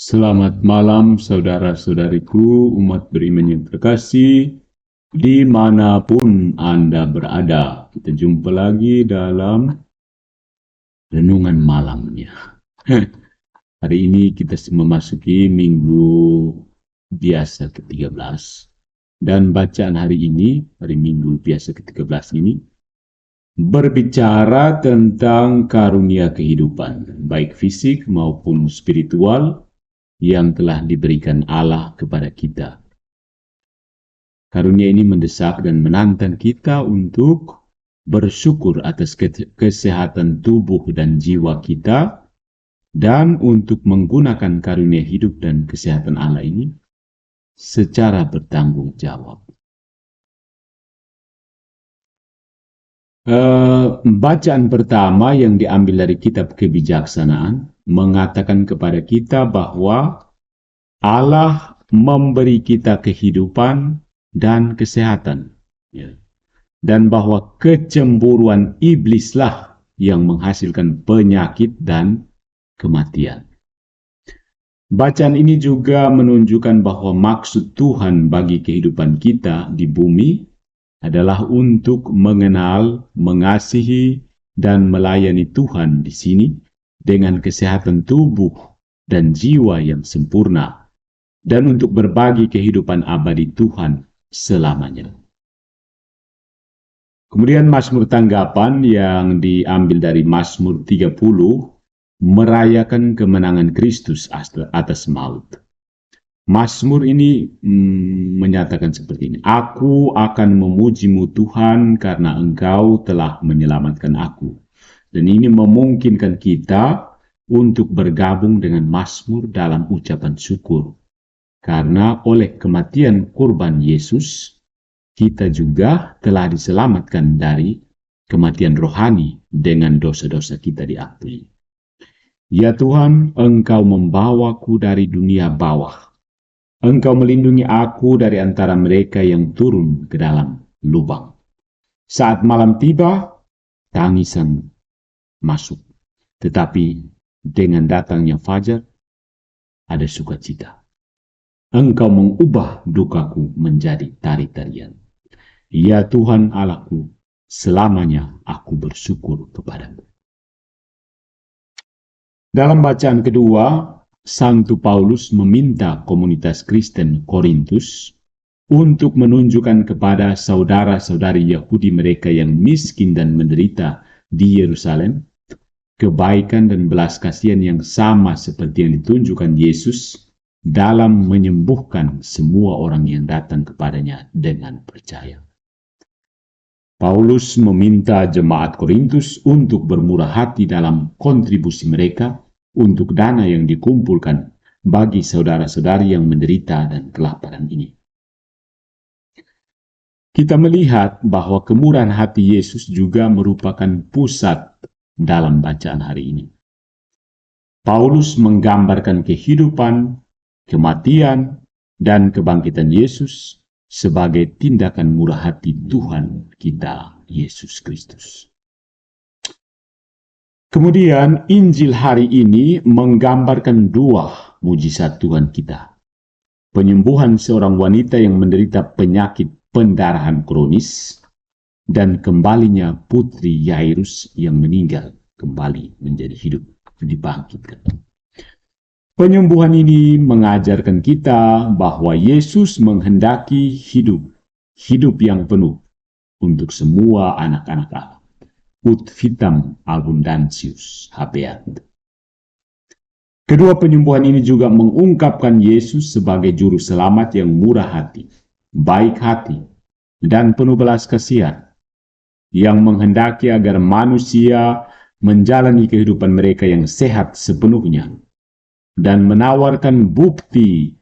Selamat malam saudara-saudariku, umat beriman yang terkasih, dimanapun Anda berada. Kita jumpa lagi dalam renungan malamnya. Hari ini kita memasuki minggu biasa ke-13. Dan bacaan hari ini, hari minggu biasa ke-13 ini, berbicara tentang karunia kehidupan, baik fisik maupun spiritual, yang telah diberikan Allah kepada kita. Karunia ini mendesak dan menantang kita untuk bersyukur atas kesehatan tubuh dan jiwa kita, dan untuk menggunakan karunia hidup dan kesehatan Allah ini secara bertanggung jawab. Bacaan pertama yang diambil dari kitab Kebijaksanaan mengatakan kepada kita bahwa Allah memberi kita kehidupan dan kesehatan, dan bahwa kecemburuan iblislah yang menghasilkan penyakit dan kematian. Bacaan ini juga menunjukkan bahwa maksud Tuhan bagi kehidupan kita di bumi adalah untuk mengenal, mengasihi, dan melayani Tuhan di sini dengan kesehatan tubuh dan jiwa yang sempurna, dan untuk berbagi kehidupan abadi Tuhan selamanya. Kemudian Mazmur tanggapan yang diambil dari Mazmur 30 merayakan kemenangan Kristus atas maut. Mazmur ini menyatakan seperti ini: Aku akan memuji-Mu Tuhan karena Engkau telah menyelamatkan aku. Dan ini memungkinkan kita untuk bergabung dengan Mazmur dalam ucapan syukur. Karena oleh kematian kurban Yesus, kita juga telah diselamatkan dari kematian rohani dengan dosa-dosa kita diampuni. Ya Tuhan, Engkau membawaku dari dunia bawah. Engkau melindungi aku dari antara mereka yang turun ke dalam lubang. Saat malam tiba, tangisan masuk. Tetapi dengan datangnya fajar, ada sukacita. Engkau mengubah dukaku menjadi tari-tarian. Ya Tuhan Allahku, selamanya aku bersyukur kepadamu. Dalam bacaan kedua, Santo Paulus meminta komunitas Kristen Korintus untuk menunjukkan kepada saudara-saudari Yahudi mereka yang miskin dan menderita di Yerusalem kebaikan dan belas kasihan yang sama seperti yang ditunjukkan Yesus dalam menyembuhkan semua orang yang datang kepadanya dengan percaya. Paulus meminta jemaat Korintus untuk bermurah hati dalam kontribusi mereka untuk dana yang dikumpulkan bagi saudara-saudari yang menderita dan kelaparan ini. Kita melihat bahwa kemurahan hati Yesus juga merupakan pusat dalam bacaan hari ini. Paulus menggambarkan kehidupan, kematian, dan kebangkitan Yesus sebagai tindakan murah hati Tuhan kita, Yesus Kristus. Kemudian Injil hari ini menggambarkan dua mujizat Tuhan kita. Penyembuhan seorang wanita yang menderita penyakit pendarahan kronis, dan kembalinya putri Yairus yang meninggal kembali menjadi hidup, dibangkitkan. Penyembuhan ini mengajarkan kita bahwa Yesus menghendaki hidup yang penuh untuk semua anak-anak Allah. Ut vitam abundantius habeat. Kedua penyembuhan ini juga mengungkapkan Yesus sebagai juru selamat yang murah hati, baik hati, dan penuh belas kasihan, yang menghendaki agar manusia menjalani kehidupan mereka yang sehat sepenuhnya, dan menawarkan bukti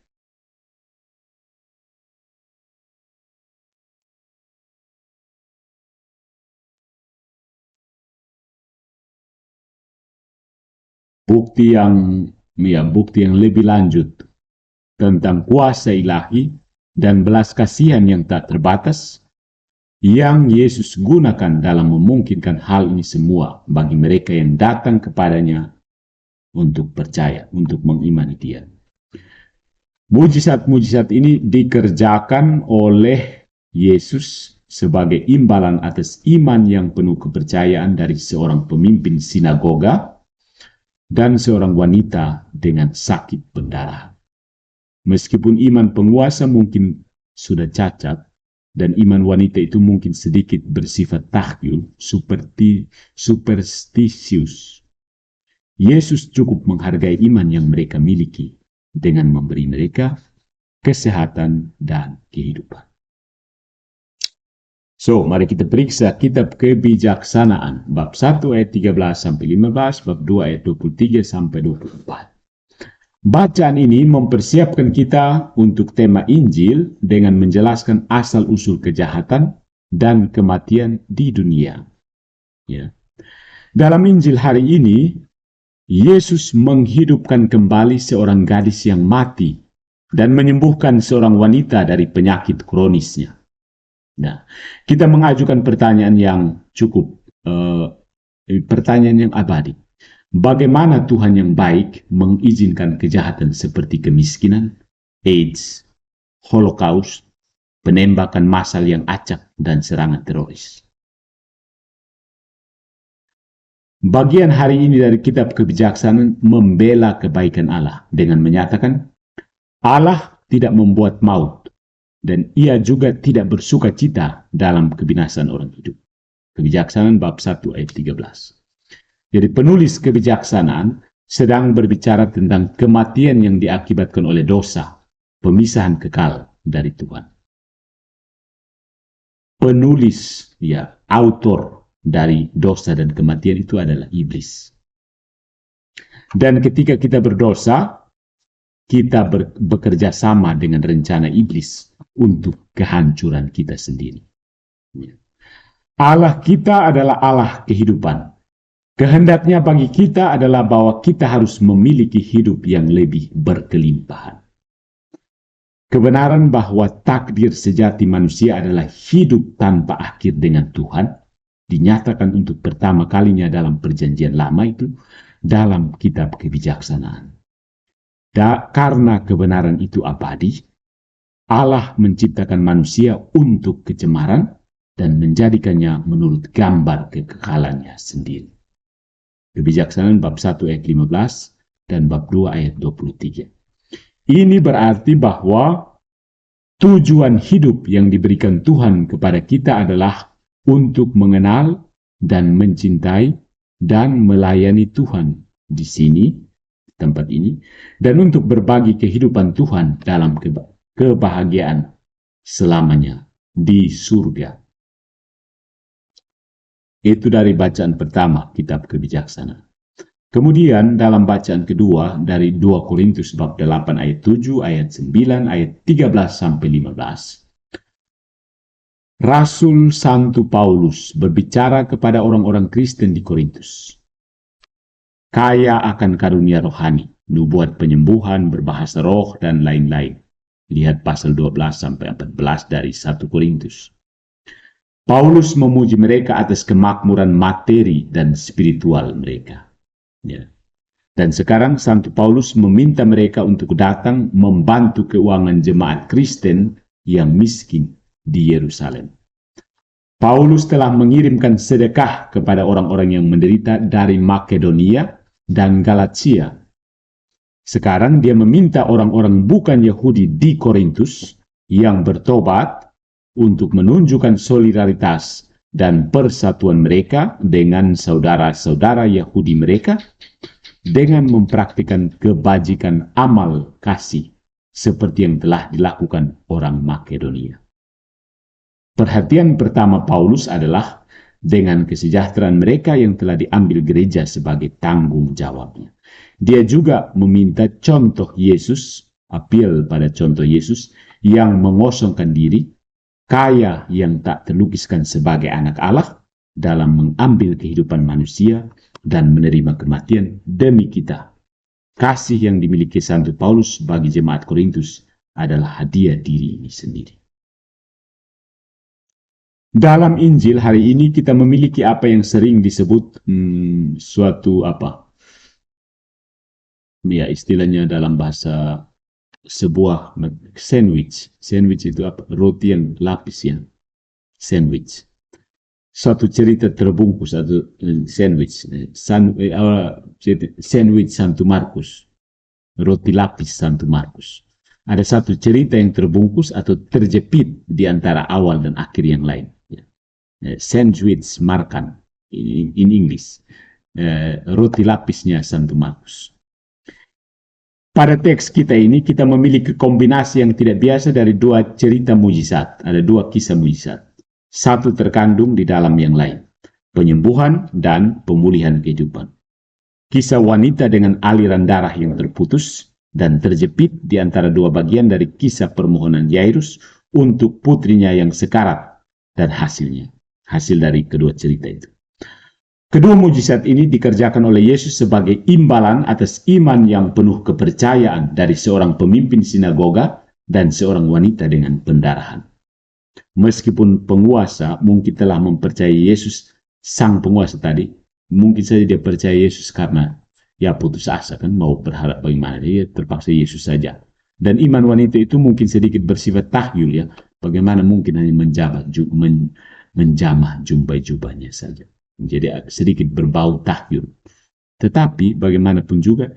yang lebih lanjut tentang kuasa ilahi dan belas kasihan yang tak terbatas yang Yesus gunakan dalam memungkinkan hal ini semua bagi mereka yang datang kepadanya untuk percaya, untuk mengimani Dia. Mujizat-mujizat ini dikerjakan oleh Yesus sebagai imbalan atas iman yang penuh kepercayaan dari seorang pemimpin sinagoga dan seorang wanita dengan sakit pendarahan. Meskipun iman penguasa mungkin sudah cacat, dan iman wanita itu mungkin sedikit bersifat takyul, seperti superstisius, Yesus cukup menghargai iman yang mereka miliki dengan memberi mereka kesehatan dan kehidupan. So, mari kita periksa kitab Kebijaksanaan, bab 1 ayat 13-15, bab 2 ayat 23-24. Bacaan ini mempersiapkan kita untuk tema Injil dengan menjelaskan asal-usul kejahatan dan kematian di dunia. Ya. Dalam Injil hari ini, Yesus menghidupkan kembali seorang gadis yang mati dan menyembuhkan seorang wanita dari penyakit kronisnya. Nah, kita mengajukan pertanyaan yang cukup, pertanyaan yang abadi. Bagaimana Tuhan yang baik mengizinkan kejahatan seperti kemiskinan, AIDS, Holocaust, penembakan massal yang acak, dan serangan teroris? Bagian hari ini dari kitab Kebijaksanaan membela kebaikan Allah dengan menyatakan Allah tidak membuat maut dan ia juga tidak bersuka cita dalam kebinasaan orang hidup. Kebijaksanaan bab 1 ayat 13. Jadi penulis Kebijaksanaan sedang berbicara tentang kematian yang diakibatkan oleh dosa, pemisahan kekal dari Tuhan. Penulis, ya, autor dari dosa dan kematian itu adalah iblis. Dan ketika kita berdosa, kita bekerja sama dengan rencana iblis untuk kehancuran kita sendiri. Allah kita adalah Allah kehidupan. Kehendaknya bagi kita adalah bahwa kita harus memiliki hidup yang lebih berkelimpahan. Kebenaran bahwa takdir sejati manusia adalah hidup tanpa akhir dengan Tuhan dinyatakan untuk pertama kalinya dalam Perjanjian Lama itu dalam kitab Kebijaksanaan. Karena kebenaran itu abadi, Allah menciptakan manusia untuk kecemaran dan menjadikannya menurut gambar kekekalannya sendiri. Kebijaksanaan bab 1 ayat 15 dan bab 2 ayat 23. Ini berarti bahwa tujuan hidup yang diberikan Tuhan kepada kita adalah untuk mengenal dan mencintai dan melayani Tuhan di sini, tempat ini, dan untuk berbagi kehidupan Tuhan dalam kebahagiaan selamanya di surga. Itu dari bacaan pertama kitab Kebijaksanaan. Kemudian dalam bacaan kedua dari 2 Korintus bab 8 ayat 7, ayat 9, ayat 13-15. Rasul Santo Paulus berbicara kepada orang-orang Kristen di Korintus. Kaya akan karunia rohani, nubuat penyembuhan, berbahasa roh, dan lain-lain. Lihat pasal 12-14 dari 1 Korintus. Paulus memuji mereka atas kemakmuran materi dan spiritual mereka. Ya. Dan sekarang Santo Paulus meminta mereka untuk datang membantu keuangan jemaat Kristen yang miskin di Yerusalem. Paulus telah mengirimkan sedekah kepada orang-orang yang menderita dari Makedonia dan Galatia. Sekarang dia meminta orang-orang bukan Yahudi di Korintus yang bertobat untuk menunjukkan solidaritas dan persatuan mereka dengan saudara-saudara Yahudi mereka dengan mempraktikkan kebajikan amal kasih seperti yang telah dilakukan orang Makedonia. Perhatian pertama Paulus adalah dengan kesejahteraan mereka yang telah diambil gereja sebagai tanggung jawabnya. Dia juga meminta contoh Yesus, apel pada contoh Yesus yang mengosongkan diri, kaya yang tak terlukiskan sebagai anak Allah dalam mengambil kehidupan manusia dan menerima kematian demi kita. Kasih yang dimiliki Santo Paulus bagi jemaat Korintus adalah hadiah diri ini sendiri. Dalam Injil hari ini kita memiliki apa yang sering disebut suatu apa? Ya, istilahnya dalam bahasa sebuah sandwich. Sandwich itu apa? Roti yang lapis ya. Sandwich. Suatu cerita terbungkus atau sandwich. Sandwich Santo Markus. Roti lapis Santo Markus. Ada satu cerita yang terbungkus atau terjepit di antara awal dan akhir yang lain. Sandwich Markan in English. Roti lapisnya Santo Markus. Pada teks kita ini, kita memiliki kombinasi yang tidak biasa dari dua cerita mujizat. Ada dua kisah mujizat. Satu terkandung di dalam yang lain. Penyembuhan dan pemulihan kehidupan. Kisah wanita dengan aliran darah yang terputus dan terjepit di antara dua bagian dari kisah permohonan Yairus untuk putrinya yang sekarat dan hasilnya. Hasil dari kedua cerita itu. Kedua mujizat ini dikerjakan oleh Yesus sebagai imbalan atas iman yang penuh kepercayaan dari seorang pemimpin sinagoga dan seorang wanita dengan pendarahan. Meskipun penguasa mungkin telah mempercayai Yesus, sang penguasa tadi, mungkin saja dia percaya Yesus karena ya putus asa kan, mau berharap bagaimana, dia terpaksa Yesus saja. Dan iman wanita itu mungkin sedikit bersifat tahyul ya, bagaimana mungkin hanya menjamah jubah-jubahnya saja. Jadi sedikit berbau tahyul. Tetapi bagaimanapun juga,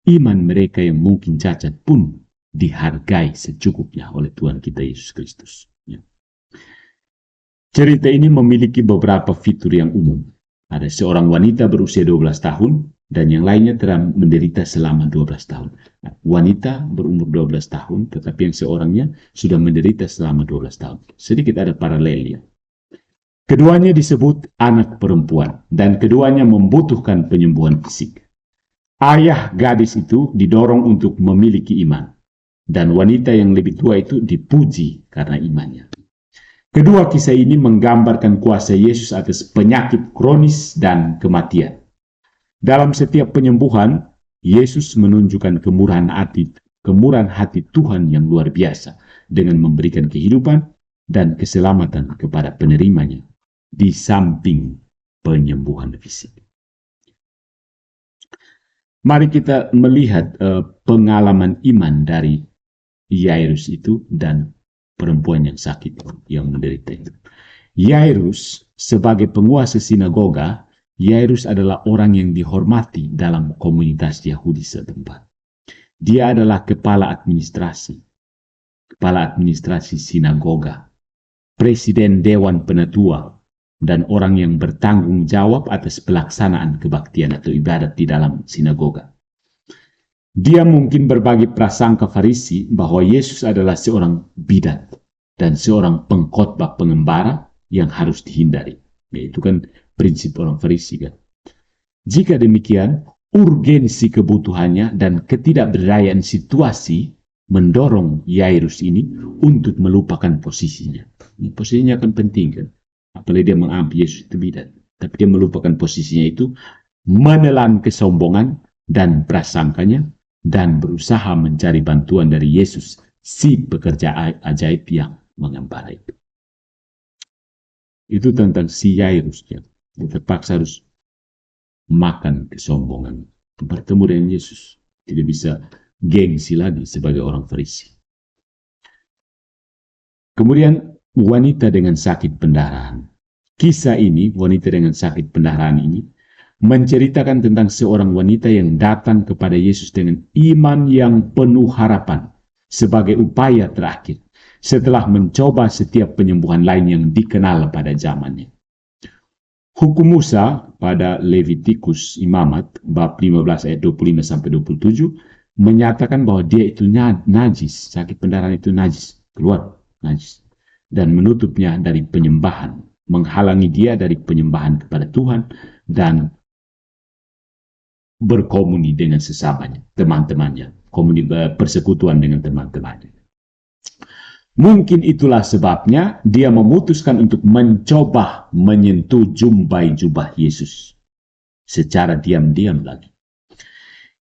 iman mereka yang mungkin cacat pun dihargai secukupnya oleh Tuhan kita Yesus Kristus. Ya. Cerita ini memiliki beberapa fitur yang umum. Ada seorang wanita berusia 12 tahun dan yang lainnya telah menderita selama 12 tahun. Nah, wanita berumur 12 tahun, tetapi yang seorangnya sudah menderita selama 12 tahun. Sedikit ada paralelnya. Keduanya disebut anak perempuan dan keduanya membutuhkan penyembuhan fisik. Ayah gadis itu didorong untuk memiliki iman dan wanita yang lebih tua itu dipuji karena imannya. Kedua kisah ini menggambarkan kuasa Yesus atas penyakit kronis dan kematian. Dalam setiap penyembuhan, Yesus menunjukkan kemurahan hati Tuhan yang luar biasa dengan memberikan kehidupan dan keselamatan kepada penerimanya. Di samping penyembuhan fisik. Mari kita melihat pengalaman iman dari Yairus itu dan perempuan yang sakit yang menderita itu. Yairus sebagai penguasa sinagoga, Yairus adalah orang yang dihormati dalam komunitas Yahudi setempat. Dia adalah kepala administrasi sinagoga, presiden dewan penatua, dan orang yang bertanggung jawab atas pelaksanaan kebaktian atau ibadat di dalam sinagoga. Dia mungkin berbagi prasangka Farisi bahwa Yesus adalah seorang bidat dan seorang pengkhotbah pengembara yang harus dihindari. Itu kan prinsip orang Farisi kan. Jika demikian, urgensi kebutuhannya dan ketidakberdayaan situasi mendorong Yairus ini untuk melupakan posisinya. Posisinya kan penting kan. Apalagi dia mengambil Yesus itu bidat. Tapi dia melupakan posisinya itu, menelan kesombongan dan prasangkanya, dan berusaha mencari bantuan dari Yesus, si pekerja ajaib yang mengembara itu. Itu tentang si Yairus. Ya. Dia terpaksa harus makan kesombongan. Bertemu dengan Yesus. Tidak bisa gengsi lagi sebagai orang Farisi. Kemudian wanita dengan sakit pendarahan. Kisah ini, wanita dengan sakit pendarahan ini, menceritakan tentang seorang wanita yang datang kepada Yesus dengan iman yang penuh harapan sebagai upaya terakhir setelah mencoba setiap penyembuhan lain yang dikenal pada zamannya. Hukum Musa pada Levitikus Imamat bab 15 ayat 25-27 menyatakan bahwa dia itu najis, sakit pendarahan itu najis, keluar najis, dan menutupnya dari penyembahan, menghalangi dia dari penyembahan kepada Tuhan dan berkomuni dengan sesamanya, teman-temannya, persekutuan dengan teman-temannya. Mungkin itulah sebabnya dia memutuskan untuk mencoba menyentuh jubah Yesus secara diam-diam lagi.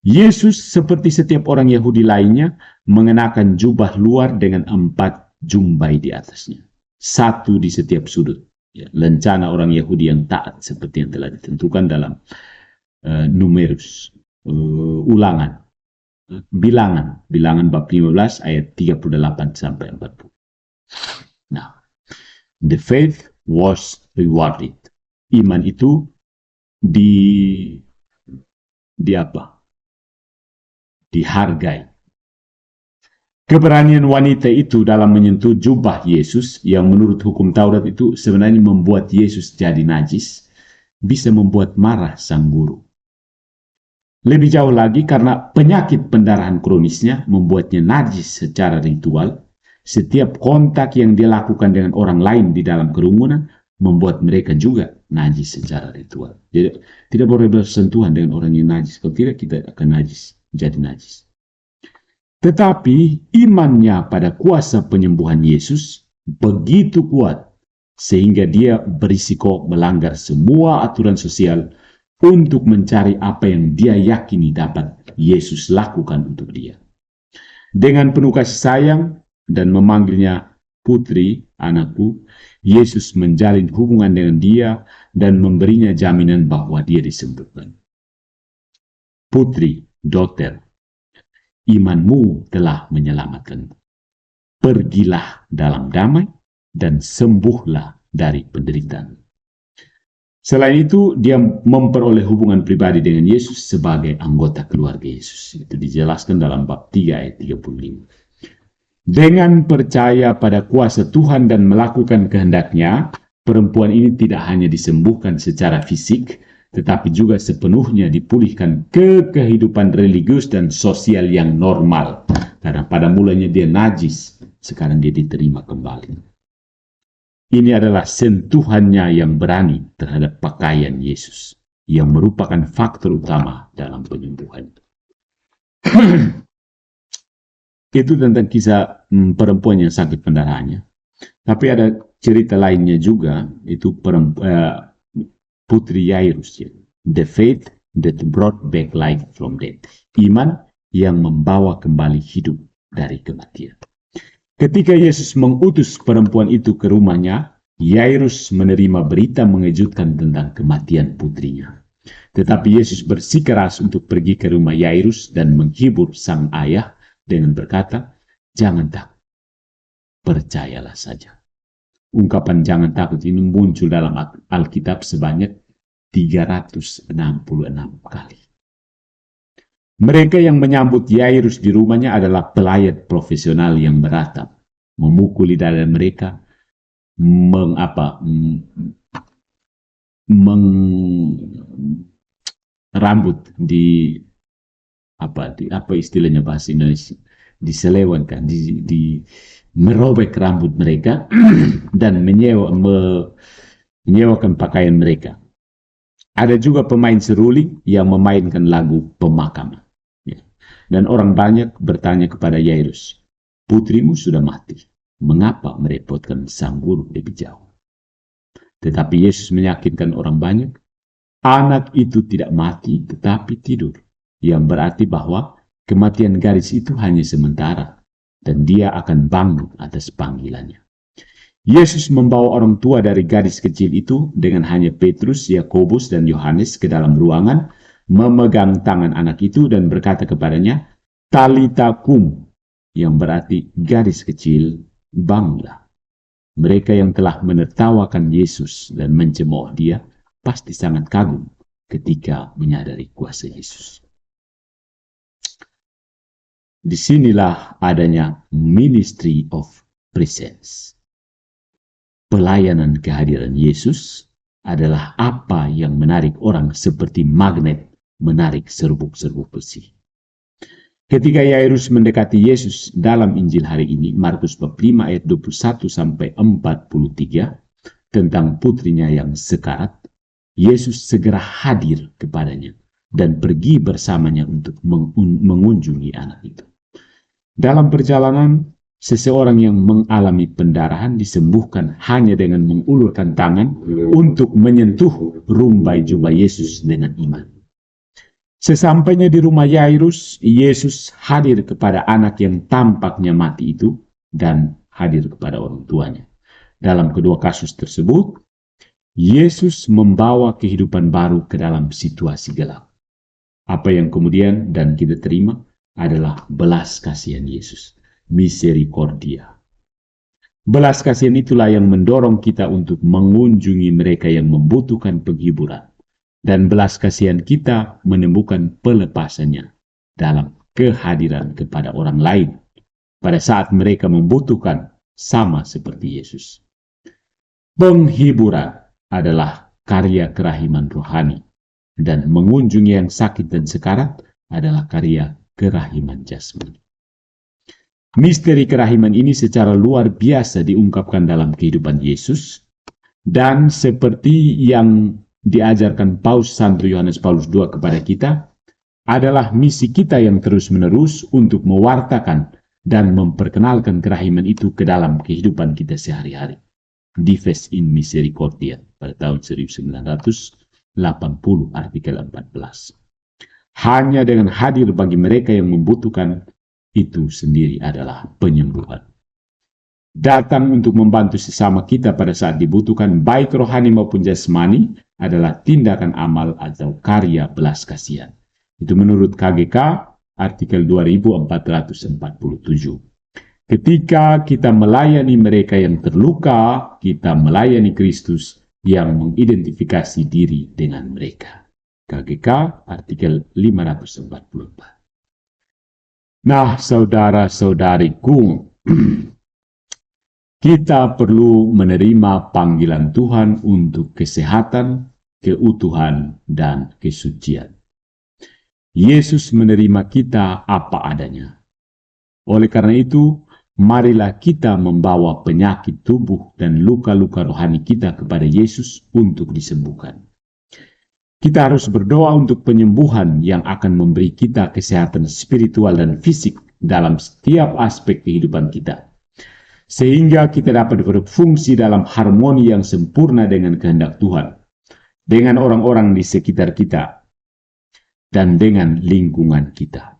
Yesus seperti setiap orang Yahudi lainnya mengenakan jubah luar dengan 4 jumbai di atasnya. 1 di setiap sudut. Ya, lencana orang Yahudi yang taat seperti yang telah ditentukan dalam Numerus, Ulangan Bilangan bab 15 ayat 38 sampai 40. Nah, the faith was rewarded. Iman itu dihargai. Keberanian wanita itu dalam menyentuh jubah Yesus yang menurut hukum Taurat itu sebenarnya membuat Yesus jadi najis, bisa membuat marah sang guru. Lebih jauh lagi, karena penyakit pendarahan kronisnya membuatnya najis secara ritual, setiap kontak yang dia lakukan dengan orang lain di dalam kerumunan membuat mereka juga najis secara ritual. Jadi tidak boleh bersentuhan dengan orang yang najis, kalau tidak kita akan najis, jadi najis. Tetapi imannya pada kuasa penyembuhan Yesus begitu kuat sehingga dia berisiko melanggar semua aturan sosial untuk mencari apa yang dia yakini dapat Yesus lakukan untuk dia. Dengan penuh kasih sayang dan memanggilnya putri, anakku, Yesus menjalin hubungan dengan dia dan memberinya jaminan bahwa dia disembuhkan. Putri, daughter, imanmu telah menyelamatkanmu. Pergilah dalam damai dan sembuhlah dari penderitaan. Selain itu, dia memperoleh hubungan pribadi dengan Yesus sebagai anggota keluarga Yesus. Itu dijelaskan dalam bab 3 ayat 35. Dengan percaya pada kuasa Tuhan dan melakukan kehendaknya, perempuan ini tidak hanya disembuhkan secara fisik, tetapi juga sepenuhnya dipulihkan ke kehidupan religius dan sosial yang normal. Karena pada mulanya dia najis, sekarang dia diterima kembali. Ini adalah sentuhannya yang berani terhadap pakaian Yesus, yang merupakan faktor utama dalam penyembuhan. Itu tentang kisah perempuan yang sakit pendarahannya. Tapi ada cerita lainnya juga, itu putri Yairus. The faith that brought back life from death. Iman yang membawa kembali hidup dari kematian. Ketika Yesus mengutus perempuan itu ke rumahnya, Yairus menerima berita mengejutkan tentang kematian putrinya. Tetapi Yesus bersikeras untuk pergi ke rumah Yairus dan menghibur sang ayah dengan berkata, "Jangan takut, percayalah saja." Ungkapan "jangan takut" ini muncul dalam Alkitab sebanyak 366 kali. Mereka yang menyambut Yairus di rumahnya adalah pelayat profesional yang beratap, memukuli dada mereka, rambut di apa istilahnya bahasa Indonesia, diselewankan, merobek rambut mereka dan menyewakan pakaian mereka. Ada juga pemain seruling yang memainkan lagu pemakaman. Dan orang banyak bertanya kepada Yairus, "Putrimu sudah mati. Mengapa merepotkan sang guru lebih jauh?" Tetapi Yesus meyakinkan orang banyak, anak itu tidak mati tetapi tidur. Yang berarti bahwa kematian gadis itu hanya sementara dan dia akan bangun atas panggilannya. Yesus membawa orang tua dari gadis kecil itu dengan hanya Petrus, Yakobus, dan Yohanes ke dalam ruangan, memegang tangan anak itu dan berkata kepadanya, "Talita kum," yang berarti gadis kecil, bangunlah. Mereka yang telah menertawakan Yesus dan mencemooh dia pasti sangat kagum ketika menyadari kuasa Yesus. Disinilah adanya ministry of presence. Pelayanan kehadiran Yesus adalah apa yang menarik orang seperti magnet menarik serbuk-serbuk besi. Ketika Yairus mendekati Yesus dalam Injil hari ini, Markus bab 5 ayat 21 sampai 43, tentang putrinya yang sekarat, Yesus segera hadir kepadanya dan pergi bersamanya untuk mengunjungi anak itu. Dalam perjalanan, seseorang yang mengalami pendarahan disembuhkan hanya dengan mengulurkan tangan untuk menyentuh rumbai jubah Yesus dengan iman. Sesampainya di rumah Yairus, Yesus hadir kepada anak yang tampaknya mati itu dan hadir kepada orang tuanya. Dalam kedua kasus tersebut, Yesus membawa kehidupan baru ke dalam situasi gelap. Apa yang kemudian dan kita terima adalah belas kasihan Yesus, misericordia. Belas kasihan itulah yang mendorong kita untuk mengunjungi mereka yang membutuhkan penghiburan. Dan belas kasihan kita menemukan pelepasannya dalam kehadiran kepada orang lain pada saat mereka membutuhkan, sama seperti Yesus. Penghiburan adalah karya kerahiman rohani, dan mengunjungi yang sakit dan sekarat adalah karya kerahiman jasmani. Misteri kerahiman ini secara luar biasa diungkapkan dalam kehidupan Yesus, dan seperti yang diajarkan Paus Santo Yohanes Paulus II kepada kita, adalah misi kita yang terus-menerus untuk mewartakan dan memperkenalkan kerahiman itu ke dalam kehidupan kita sehari-hari. Dives in Misericordia pada tahun 1980, artikel 14. Hanya dengan hadir bagi mereka yang membutuhkan, itu sendiri adalah penyembuhan. Datang untuk membantu sesama kita pada saat dibutuhkan, baik rohani maupun jasmani, adalah tindakan amal atau karya belas kasihan. Itu menurut KGK, artikel 2447. Ketika kita melayani mereka yang terluka, kita melayani Kristus yang mengidentifikasi diri dengan mereka. KGK, artikel 544. Nah, saudara-saudariku, kita perlu menerima panggilan Tuhan untuk kesehatan, keutuhan, dan kesucian. Yesus menerima kita apa adanya. Oleh karena itu, marilah kita membawa penyakit tubuh dan luka-luka rohani kita kepada Yesus untuk disembuhkan. Kita harus berdoa untuk penyembuhan yang akan memberi kita kesehatan spiritual dan fisik dalam setiap aspek kehidupan kita, sehingga kita dapat berfungsi dalam harmoni yang sempurna dengan kehendak Tuhan, dengan orang-orang di sekitar kita, dan dengan lingkungan kita.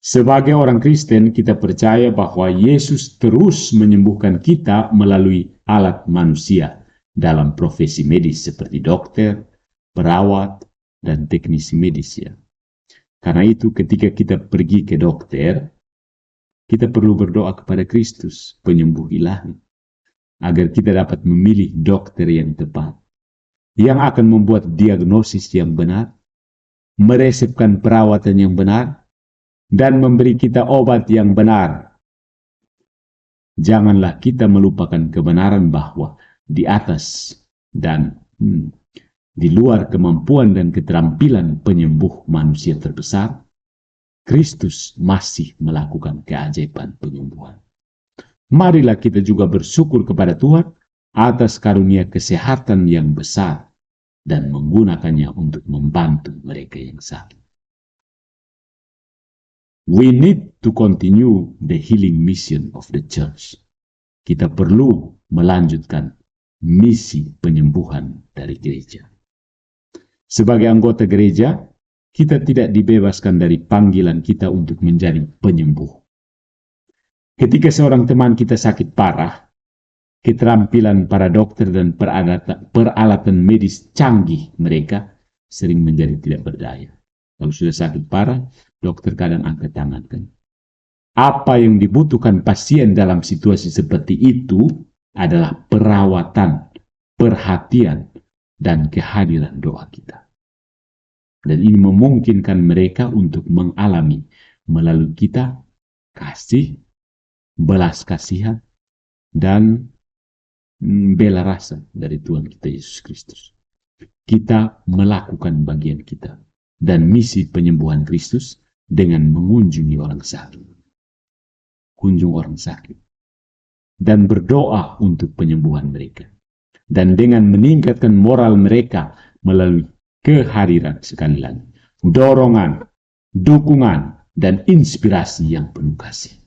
Sebagai orang Kristen, kita percaya bahwa Yesus terus menyembuhkan kita melalui alat manusia dalam profesi medis seperti dokter, perawat, dan teknisi medis. Karena itu, ketika kita pergi ke dokter, kita perlu berdoa kepada Kristus, penyembuh ilahi, agar kita dapat memilih dokter yang tepat, yang akan membuat diagnosis yang benar, meresepkan perawatan yang benar, dan memberi kita obat yang benar. Janganlah kita melupakan kebenaran bahwa di atas dan di luar kemampuan dan keterampilan penyembuh manusia terbesar, Kristus masih melakukan keajaiban penyembuhan. Marilah kita juga bersyukur kepada Tuhan atas karunia kesehatan yang besar dan menggunakannya untuk membantu mereka yang sakit. We need to continue the healing mission of the church. Kita perlu melanjutkan misi penyembuhan dari gereja. Sebagai anggota gereja, kita tidak dibebaskan dari panggilan kita untuk menjadi penyembuh. Ketika seorang teman kita sakit parah, keterampilan para dokter dan peralatan medis canggih mereka sering menjadi tidak berdaya. Kalau sudah sakit parah, dokter kadang angkat tangan kan. Apa yang dibutuhkan pasien dalam situasi seperti itu adalah perawatan, perhatian, dan kehadiran doa kita. Dan ini memungkinkan mereka untuk mengalami melalui kita kasih, belas kasihan, dan bela rasa dari Tuhan kita Yesus Kristus. Kita melakukan bagian kita dan misi penyembuhan Kristus dengan mengunjungi orang sakit. Kunjung orang sakit. Dan berdoa untuk penyembuhan mereka. Dan dengan meningkatkan moral mereka melalui kehadiran sekali lagi, dorongan, dukungan, dan inspirasi yang penuh kasih.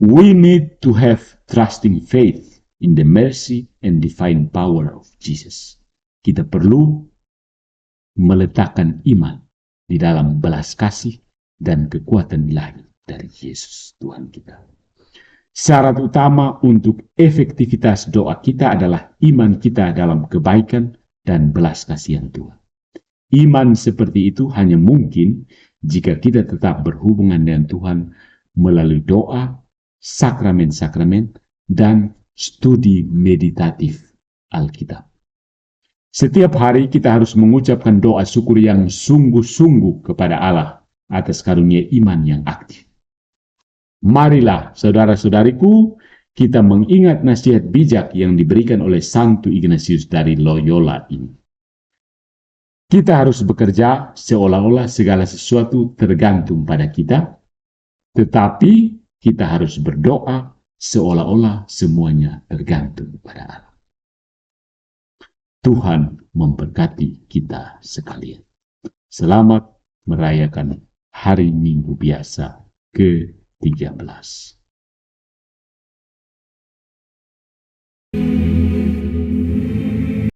We need to have trusting faith in the mercy and divine power of Jesus. Kita perlu meletakkan iman di dalam belas kasih dan kekuatan ilahi dari Yesus Tuhan kita. Syarat utama untuk efektivitas doa kita adalah iman kita dalam kebaikan dan belas kasihan Tuhan. Iman seperti itu hanya mungkin jika kita tetap berhubungan dengan Tuhan melalui doa, sakramen-sakramen, dan studi meditatif Alkitab. Setiap hari kita harus mengucapkan doa syukur yang sungguh-sungguh kepada Allah atas karunia iman yang aktif. Marilah, saudara-saudariku, kita mengingat nasihat bijak yang diberikan oleh Santo Ignatius dari Loyola ini. Kita harus bekerja seolah-olah segala sesuatu tergantung pada kita, tetapi kita harus berdoa seolah-olah semuanya tergantung pada Allah. Tuhan memberkati kita sekalian. Selamat merayakan Hari Minggu Biasa ke-13.